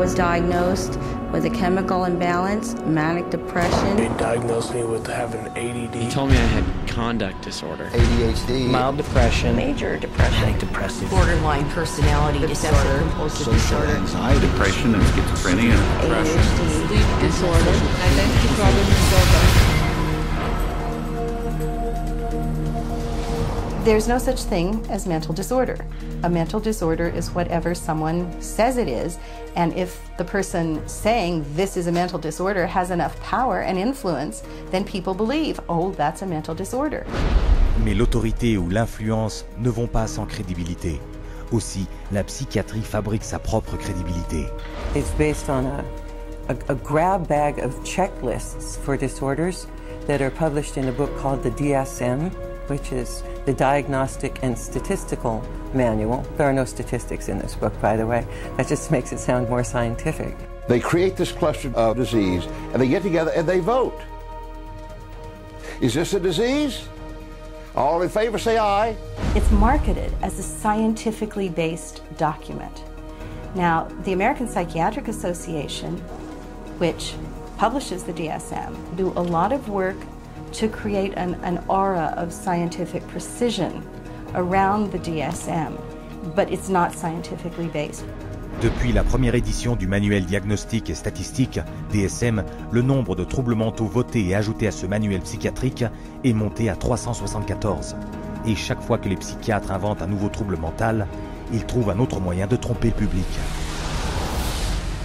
was diagnosed with a chemical imbalance, manic depression. They diagnosed me with having ADD. He told me I had conduct disorder. ADHD. Mild depression. Major depression. Manic depressive. Borderline personality disorder. Compulsive disorder. Anxiety. Depression and schizophrenia. ADHD. Sleep disorder. Identity problem disorder. There's no such thing as mental disorder. A mental disorder is whatever someone says it is, and if the person saying this is a mental disorder has enough power and influence, then people believe, oh, that's a mental disorder. Mais l'autorité ou l'influence ne vont pas sans crédibilité. Aussi, la psychiatrie fabrique sa propre crédibilité. It's based on a grab bag of checklists for disorders that are published in a book called the DSM, which is the Diagnostic and Statistical Manual. There are no statistics in this book, by the way. That just makes it sound more scientific. They create this cluster of disease, and they get together and they vote. Is this a disease? All in favor, say aye. It's marketed as a scientifically based document. Now, the American Psychiatric Association, which publishes the DSM, do a lot of work to create an aura of scientific precision around the DSM, but it's not scientifically based. Depuis la première édition du manuel diagnostique et statistique, DSM, le nombre de troubles mentaux votés et ajoutés à ce manuel psychiatrique est monté à 374. Et chaque fois que les psychiatres inventent un nouveau trouble mental, ils trouvent un autre moyen de tromper le public.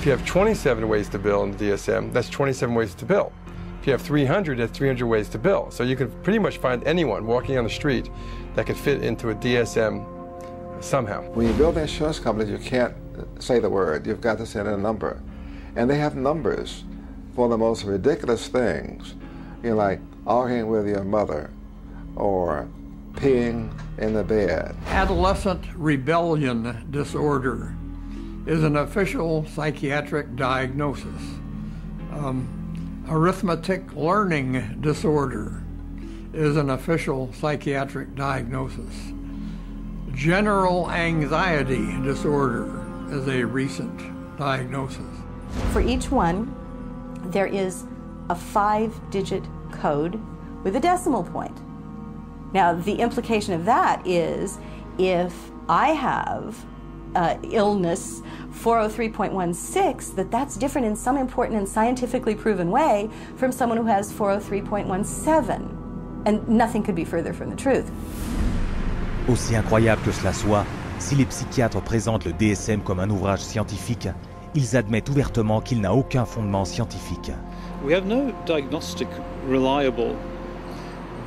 If you have 27 ways to bill in the DSM, that's 27 ways to bill. If you have 300, that's 300 ways to bill. So you can pretty much find anyone walking on the street that could fit into a DSM somehow. When you build insurance companies, you can't say the word. You've got to say a number. And they have numbers for the most ridiculous things. You know, like arguing with your mother or peeing in the bed. Adolescent rebellion disorder is an official psychiatric diagnosis. Arithmetic learning disorder is an official psychiatric diagnosis. General anxiety disorder is a recent diagnosis. For each one, there is a 5-digit code with a decimal point. Now, the implication of that is if I have illness 403.16, that's different in some important and scientifically proven way from someone who has 403.17. And nothing could be further from the truth. Aussi incroyable que cela soit, si les psychiatres présentent le DSM comme un ouvrage scientifique, ils admettent ouvertement qu'il n'a aucun fondement scientifique. We have no diagnostic reliable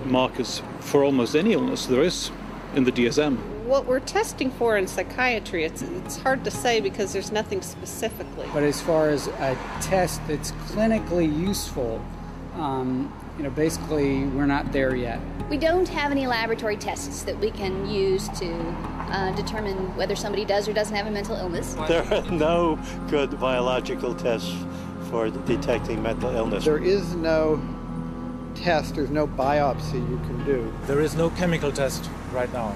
markers for almost any illness there is in the DSM. What we're testing for in psychiatry, it's hard to say because there's nothing specifically. But as far as a test that's clinically useful, basically we're not there yet. We don't have any laboratory tests that we can use to determine whether somebody does or doesn't have a mental illness. There are no good biological tests for detecting mental illness. There is no test, there's no biopsy you can do. There is no chemical test right now.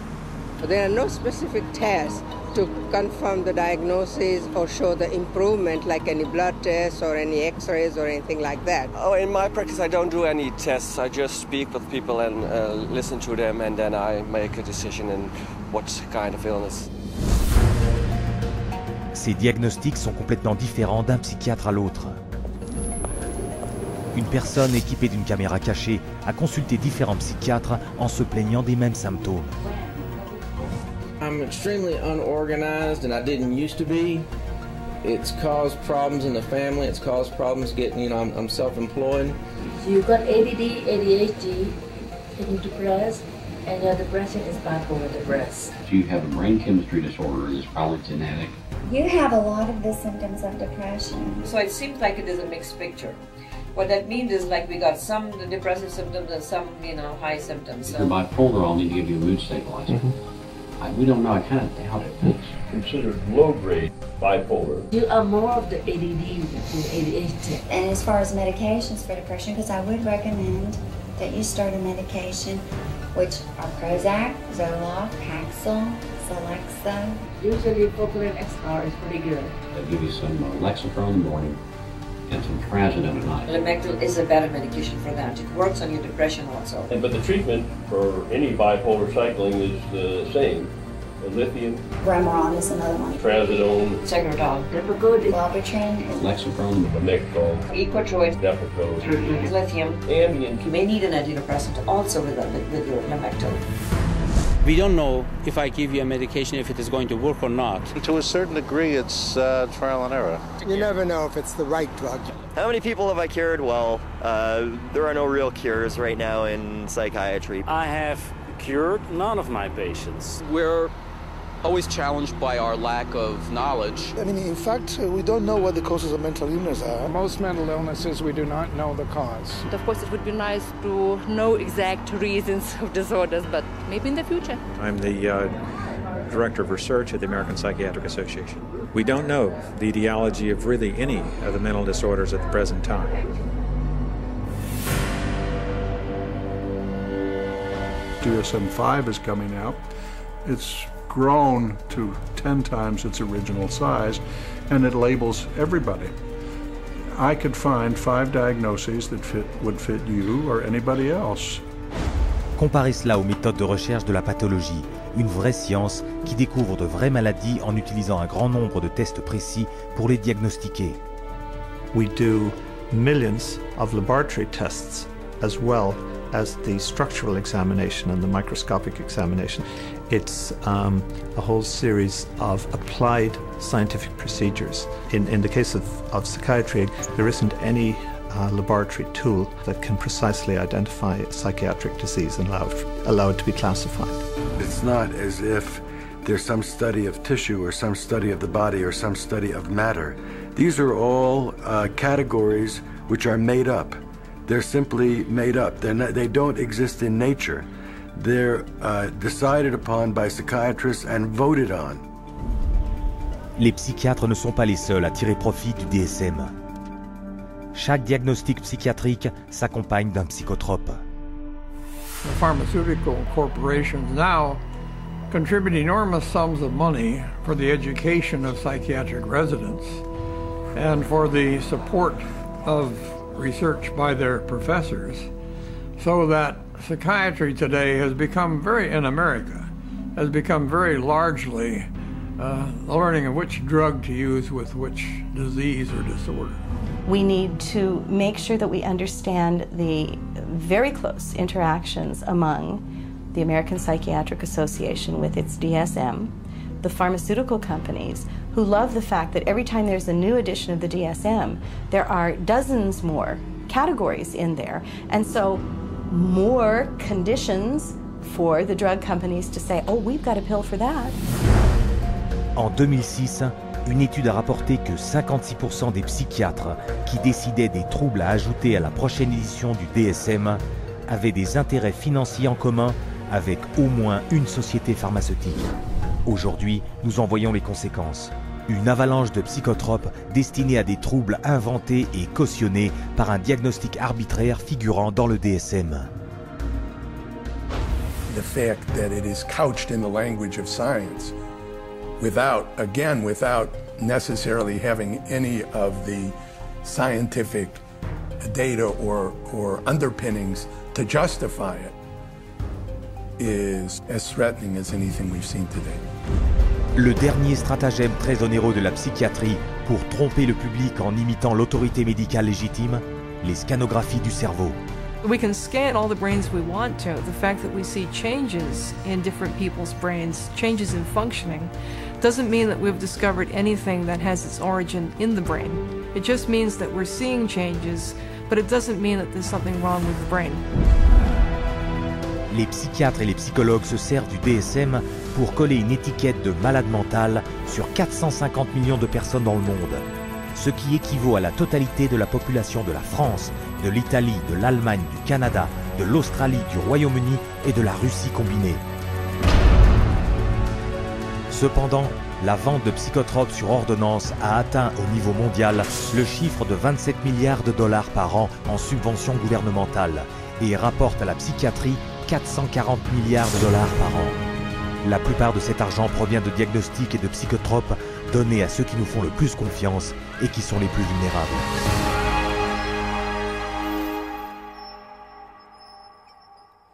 There are no specific tests to confirm the diagnosis or show the improvement, like any blood tests or any x-rays or anything like that. Oh, in my practice I don't do any tests. I just speak with people and listen to them, and then I make a decision in what kind of illness. Ces diagnostics sont complètement différents d'un psychiatre à l'autre. Une personne équipée d'une caméra cachée a consulté différents psychiatres en se plaignant des mêmes symptômes. I'm extremely unorganized, and I didn't used to be. It's caused problems in the family. It's caused problems getting, I'm self-employed. You've got ADD, ADHD, getting depressed, and your depression is bipolar depressed. You have a brain chemistry disorder, and it's probably genetic. You have a lot of the symptoms of depression. So it seems like it is a mixed picture. What that means is like we got some depressive symptoms and some, high symptoms. If you're bipolar, I'll need to give you a mood stabilizer. We don't know, I kind of doubt it. It's considered low-grade bipolar. You are more of the ADD than ADHD. And as far as medications for depression, because I would recommend that you start a medication, which are Prozac, Zoloft, Paxil, selects them. Usually Focalin XR is pretty good. They'll give you some Lexapro in the morning and some trazodone at night. Lamictal is a better medication for that. It works on your depression also. But the treatment for any bipolar cycling is the same. The lithium, Remeron is another one. trazodone, Tegretol, Lipigood, Wellbutrin, Lexapro, Lamictal, Equitroid, Depakote, lithium, Ambien. You may need an antidepressant also with your Lamictal. We don't know if I give you a medication if it is going to work or not. To a certain degree, it's trial and error. You never know if it's the right drug. How many people have I cured? Well, there are no real cures right now in psychiatry. I have cured none of my patients. We're always challenged by our lack of knowledge. I mean, in fact, we don't know what the causes of mental illness are. Most mental illnesses, we do not know the cause. Of course, it would be nice to know exact reasons of disorders, but maybe in the future. I'm the Director of Research at the American Psychiatric Association. We don't know the etiology of really any of the mental disorders at the present time. DSM-5 is coming out. It's grown to 10 times its original size, and it labels everybody. I could find 5 diagnoses that would fit you or anybody else. Comparez cela aux méthodes de recherche de la pathologie, une vraie science qui découvre de vraies maladies en utilisant un grand nombre de tests précis pour les diagnostiquer. We do millions of laboratory tests as well as the structural examination and the microscopic examination. It's a whole series of applied scientific procedures. In the case of psychiatry, there isn't any laboratory tool that can precisely identify a psychiatric disease and allow it to be classified. It's not as if there's some study of tissue or some study of the body or some study of matter. These are all categories which are made up. They're simply made up. They don't exist in nature. They're decided upon by psychiatrists and voted on. Les psychiatres ne sont pas les seuls à tirer profit du DSM. Chaque diagnostic psychiatrique s'accompagne d'un psychotrope. The pharmaceutical corporations now contribute enormous sums of money for the education of psychiatric residents and for the support of research by their professors, so that psychiatry today has become in America, has become very largely learning of which drug to use with which disease or disorder. We need to make sure that we understand the very close interactions among the American Psychiatric Association with its DSM, the pharmaceutical companies, who love the fact that every time there's a new edition of the DSM, there are dozens more categories in there, and so more conditions for the drug companies to say, oh, we've got a pill for that. En 2006, une étude a rapporté que 56% des psychiatres qui décidaient des troubles à ajouter à la prochaine édition du DSM avaient des intérêts financiers en commun avec au moins une société pharmaceutique. Aujourd'hui, nous en voyons les conséquences. Une avalanche de psychotropes destinés à des troubles inventés et cautionnés par un diagnostic arbitraire figurant dans le DSM. The fact that it is couched in the language of science without necessarily having any of the scientific data or underpinnings to justify it is as threatening as anything we've seen today. Le dernier stratagème très onéreux de la psychiatrie pour tromper le public en imitant l'autorité médicale légitime, les scanographies du cerveau. We can scan all the brains we want to. The fact that we see changes in different people's brains, changes in functioning, doesn't mean that we've discovered anything that has its origin in the brain. It just means that we're seeing changes, but it doesn't mean that there's something wrong with the brain. Les psychiatres et les psychologues se servent du DSM pour coller une étiquette de malade mental sur 450 millions de personnes dans le monde, ce qui équivaut à la totalité de la population de la France, de l'Italie, de l'Allemagne, du Canada, de l'Australie, du Royaume-Uni et de la Russie combinée. Cependant, la vente de psychotropes sur ordonnance a atteint au niveau mondial le chiffre de 27 milliards de dollars par an en subventions gouvernementales et rapporte à la psychiatrie 440 milliards de dollars par an. La plupart de cet argent provient de diagnostics et de psychotropes donnés à ceux qui nous font le plus confiance et qui sont les plus vulnérables.